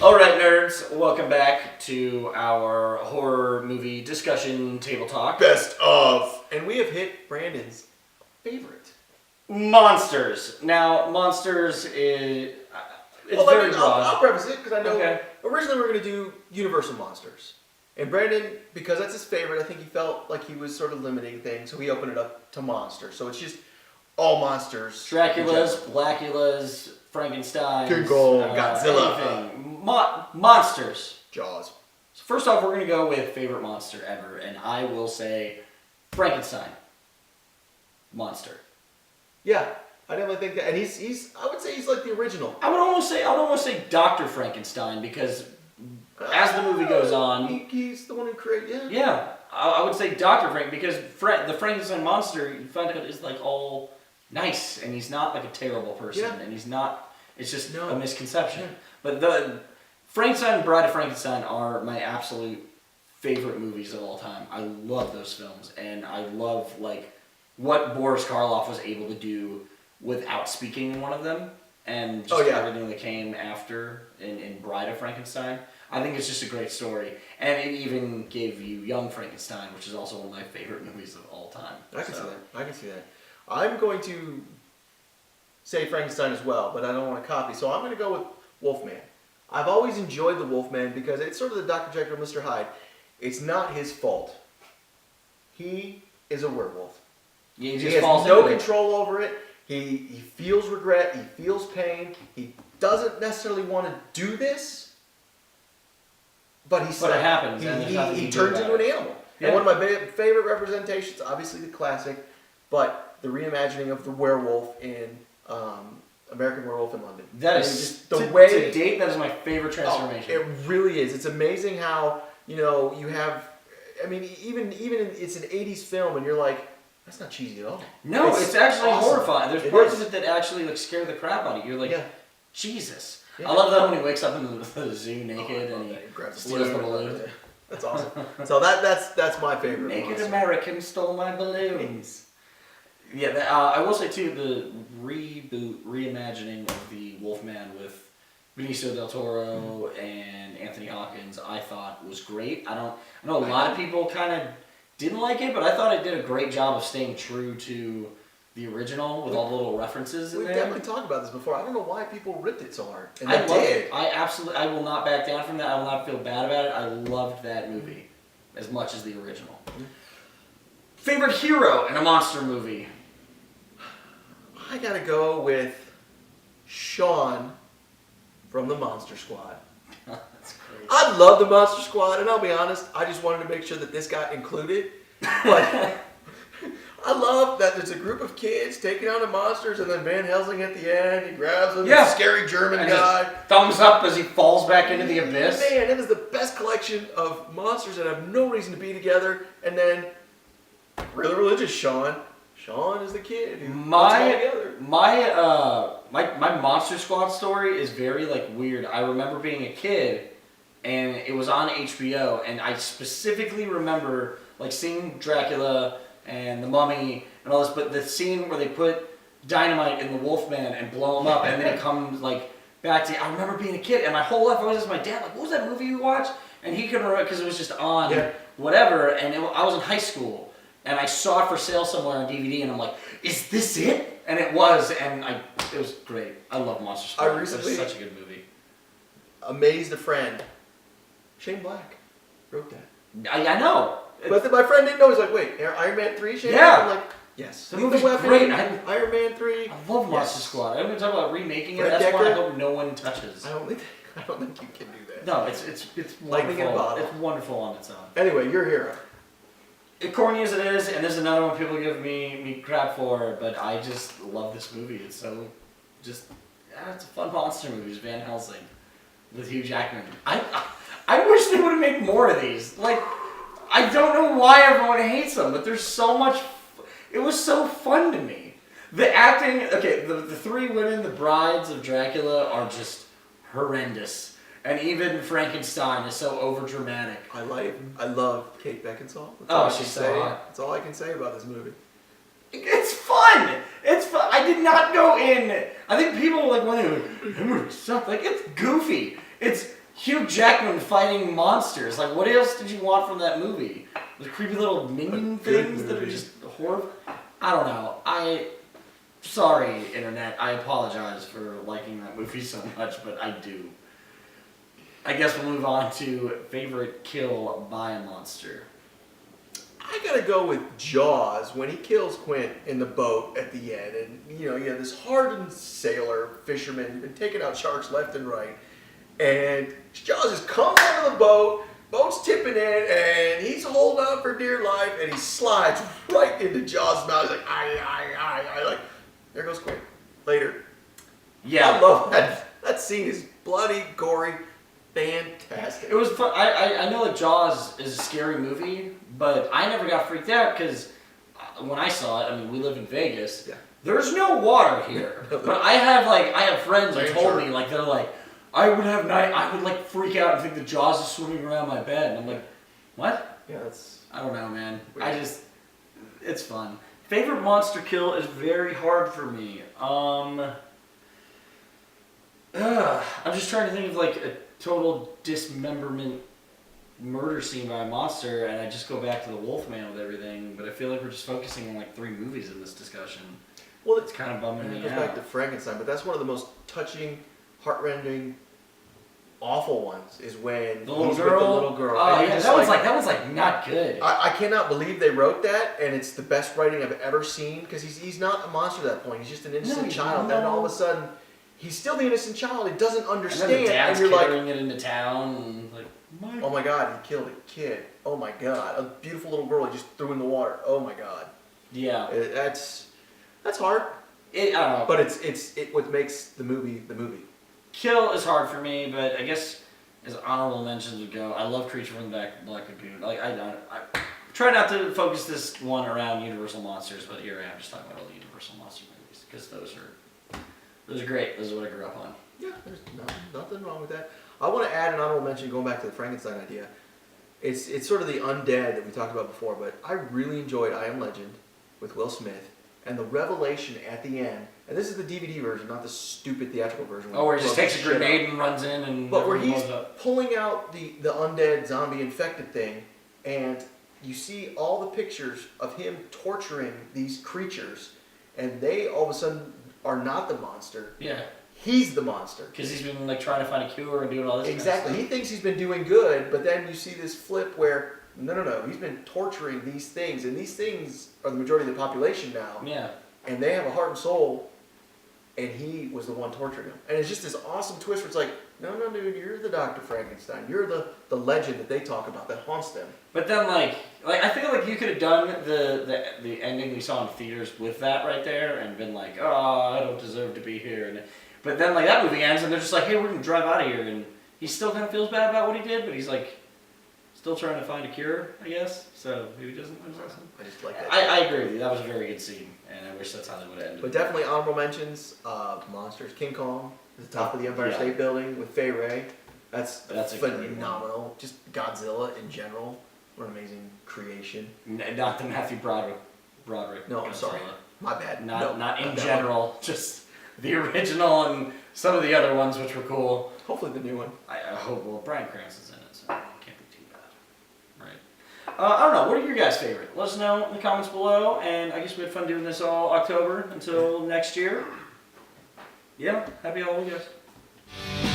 Alright, nerds, welcome back to our horror movie discussion table talk. Best of. And we have hit Brandon's favorite. Monsters. Now, Monsters is... It's very broad. I'll preface it, because I know originally we were going to do Universal Monsters. And Brandon, because that's his favorite, I think he felt like he was sort of limiting things, so he opened it up to monsters. So it's just all monsters. Dracula's, Blackula's, Frankenstein's, King Kong, Godzilla. Anything. Monsters. Jaws. So first off, we're going to go with favorite monster ever, and I will say Frankenstein. Monster. Yeah, I definitely think that. And he's I would say he's like the original. I would almost say Dr. Frankenstein, because as the movie goes on... He's the one who created, Yeah, I would say Dr. Frank, because the Frankenstein monster, you find out, is like all nice, and he's not like a terrible person, and he's not, it's just a misconception. Yeah. But the Frankenstein and Bride of Frankenstein are my absolute favorite movies of all time. I love those films, and I love like what Boris Karloff was able to do without speaking in one of them, and just everything that came after in Bride of Frankenstein. I think it's just a great story, and it even gave you Young Frankenstein, which is also one of my favorite movies of all time. I can see that. I'm going to say Frankenstein as well, but I don't want to copy, so I'm going to go with Wolfman. I've always enjoyed the Wolfman because it's sort of the Dr. Jekyll and Mr. Hyde. It's not his fault. He is a werewolf. Yeah, he has no control over it. He feels regret. He feels pain. He doesn't necessarily want to do this. But it happens. He turns into an animal. Yeah. And one of my favorite representations, obviously the classic, but the reimagining of the werewolf in American Werewolf in London. That is just the way to date. That is my favorite transformation. It really is. It's amazing how you have. I mean, even it's an '80s film, and you're like, that's not cheesy at all. No, it's actually awesome. Horrifying. There's parts of it that actually like scare the crap out of you. You're like, Jesus. Yeah. I love that when he wakes up in the zoo naked and he steals the balloon. That's awesome. So that's my favorite. Naked monster. American stole my balloons. Yeah, I will say too, the reimagining of the Wolfman with Benicio del Toro and Anthony Hopkins, I thought was great. I know a lot of people kind of didn't like it, but I thought it did a great job of staying true to the original with all the little references in there. We've definitely talked about this before. I don't know why people ripped it so hard. And I loved it. I will not back down from that. I will not feel bad about it. I loved that movie as much as the original. Mm-hmm. Favorite hero in a monster movie? I gotta go with Sean from the Monster Squad. That's crazy. I love the Monster Squad, and I'll be honest, I just wanted to make sure that this got included. But I love that there's a group of kids taking on the monsters, and then Van Helsing at the end, he grabs them, the scary German guy. Thumbs up as he falls back into the abyss. Man, it is the best collection of monsters that have no reason to be together. And then, really religious Sean. Sean is the kid who puts it all together. My Monster Squad story is very like weird. I remember being a kid, and it was on HBO, and I specifically remember like seeing Dracula and the Mummy and all this, but the scene where they put dynamite in the Wolfman and blow him up, and then it comes like back to. I remember being a kid, and my whole life I was just my dad like, what was that movie you watched? And he couldn't remember because it was just on whatever, and I was in high school. And I saw it for sale somewhere on DVD, and I'm like, "Is this it?" And it was, and it was great. I love Monster Squad. I recently it was such a good movie. Amazed a friend. Shane Black wrote that. I know. But my friend didn't know. He's like, "Wait, Iron Man 3, Shane?" Yeah. I'm like, "Yes." The movie's great. Iron Man 3. I love Monster Squad. I'm going to talk about remaking it. That's one I hope no one touches. I don't think you can do that. No, it's wonderful. It's wonderful on its own. Anyway, your hero. Corny as it is, and there's another one people give me crap for, but I just love this movie. It's so it's a fun monster movie. It's Van Helsing with Hugh Jackman. I wish they would have made more of these. Like, I don't know why everyone hates them, but there's so much. It was so fun to me. The acting, the three women, the brides of Dracula, are just horrendous. And even Frankenstein is so overdramatic. I love Kate Beckinsale. She's so hot. That's all I can say about this movie. It's fun. It's fun. I did not go in. I think people like when they were like, that movie sucked. Like, it's goofy. It's Hugh Jackman fighting monsters. Like, what else did you want from that movie? The creepy little minion things that are just horrible. I don't know. Sorry, Internet. I apologize for liking that movie so much, but I do. I guess we'll move on to favorite kill by a monster. I gotta go with Jaws when he kills Quint in the boat at the end, and you have this hardened sailor, fisherman, been taking out sharks left and right, and Jaws just comes out of the boat's tipping in, and he's holding on for dear life, and he slides right into Jaws' mouth. He's like, I, like, there goes Quint. Later. Yeah, I love that. That scene is bloody, gory, fantastic. It was fun. I know that Jaws is a scary movie, but I never got freaked out because when I saw it, I mean, we live in Vegas. Yeah. There's no water here, but I have friends who told me they're like, I would freak out and think the Jaws is swimming around my bed, and I'm like, what? Yeah, I don't know, man. Weird. It's fun. Favorite monster kill is very hard for me. I'm just trying to think of a total dismemberment murder scene by a monster, and I just go back to the Wolfman with everything, but I feel like we're just focusing on 3 movies in this discussion. Well, it's kind of bumming me out. It goes back to Frankenstein, but that's one of the most touching, heartrending, awful ones is when the little he's girl. With the little girl. Oh yeah, that one's not good. I cannot believe they wrote that, and it's the best writing I've ever seen because he's not a monster at that point. He's just an innocent child. Then all of a sudden, he's still the innocent child. He doesn't understand, and then the dad's you're carrying it into town, and oh my God, he killed a kid. Oh my God, a beautiful little girl he just threw in the water. Oh my God. Yeah. That's hard. I don't know. But it's what makes the movie the movie. Kill is hard for me, but I guess as honorable mentions would go, I love Creature from the Black Lagoon. I try not to focus this one around Universal monsters, but here I am just talking about all the Universal monster movies because those are great. Those are what I grew up on. Yeah, there's nothing wrong with that. I want to add an honorable mention going back to the Frankenstein idea. It's sort of the undead that we talked about before, but I really enjoyed I Am Legend with Will Smith and the revelation at the end. And this is the DVD version, not the stupid theatrical version. Where he just takes a grenade and runs in and... But where he's pulling out the undead, zombie-infected thing, and you see all the pictures of him torturing these creatures, and they all of a sudden are not the monster. Yeah. He's the monster. Because he's been trying to find a cure and doing all this Exactly. Kind of he thinks he's been doing good, but then you see this flip where, no, he's been torturing these things, and these things are the majority of the population now. Yeah. And they have a heart and soul, and he was the one torturing them. And it's just this awesome twist where it's like, no, dude, you're the Dr. Frankenstein. You're the legend that they talk about that haunts them. But then, I feel you could have done the ending we saw in theaters with that right there and been like, oh, I don't deserve to be here. But then, that movie ends and they're just like, hey, we're going to drive out of here. And he still kind of feels bad about what he did, but he's still trying to find a cure, I guess. So maybe he doesn't. I just like that. I agree with you. That was a very good scene, and I wish that's how they would have ended. But definitely honorable mentions, monsters. King Kong, at the top of the Empire State Building with Fay Wray. That's phenomenal. Just Godzilla in general. What an amazing creation. Not the Matthew Broderick. No, Godzilla. I'm sorry. My bad. Not in general. Just the original and some of the other ones, which were cool. Hopefully the new one. I hope. Well, Bryan Cranston's in it, so it can't be too bad. Right. I don't know. What are your guys' favorite? Let us know in the comments below. And I guess we had fun doing this all October until next year. Yeah. Happy Halloween, guys.